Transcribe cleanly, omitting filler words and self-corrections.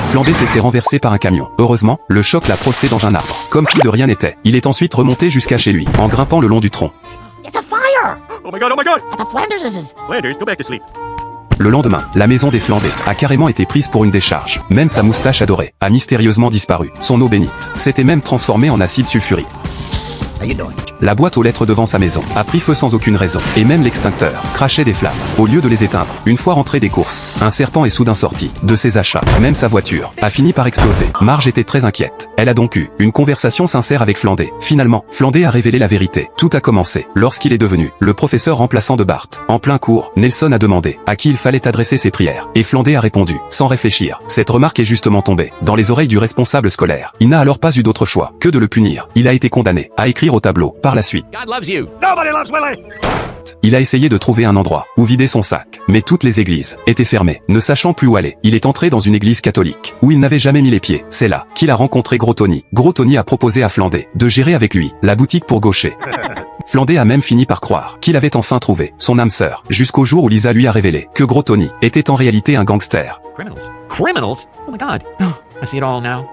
Flandé s'est fait renverser par un camion. Heureusement, le choc l'a projeté dans un arbre. Comme si de rien n'était. Il est ensuite remonté jusqu'à chez lui, en grimpant le long du tronc. It's a fire! Oh my god, oh my god! At the Flanderses. Flanders, go back to sleep. Le lendemain, la maison des Flandais a carrément été prise pour une décharge. Même sa moustache adorée a mystérieusement disparu. Son eau bénite s'était même transformée en acide sulfurique. How you doing? La boîte aux lettres devant sa maison a pris feu sans aucune raison. Et même l'extincteur crachait des flammes. Au lieu de les éteindre, une fois rentré des courses, un serpent est soudain sorti de ses achats. Même sa voiture a fini par exploser. Marge était très inquiète. Elle a donc eu une conversation sincère avec Flandé. Finalement, Flandé a révélé la vérité. Tout a commencé lorsqu'il est devenu le professeur remplaçant de Bart. En plein cours, Nelson a demandé à qui il fallait adresser ses prières. Et Flandé a répondu, sans réfléchir. Cette remarque est justement tombée dans les oreilles du responsable scolaire. Il n'a alors pas eu d'autre choix que de le punir. Il a été condamné à écrire au tableau. Par la suite, God loves you. Nobody loves Willie! il a essayé de trouver un endroit où vider son sac. Mais toutes les églises étaient fermées. Ne sachant plus où aller, il est entré dans une église catholique, où il n'avait jamais mis les pieds. C'est là qu'il a rencontré Gros Tony. Gros Tony a proposé à Flandé de gérer avec lui la boutique pour gaucher. Flandé a même fini par croire qu'il avait enfin trouvé son âme sœur, jusqu'au jour où Lisa lui a révélé que Gros Tony était en réalité un gangster. Criminals. Criminals? Oh my god. I see it all now.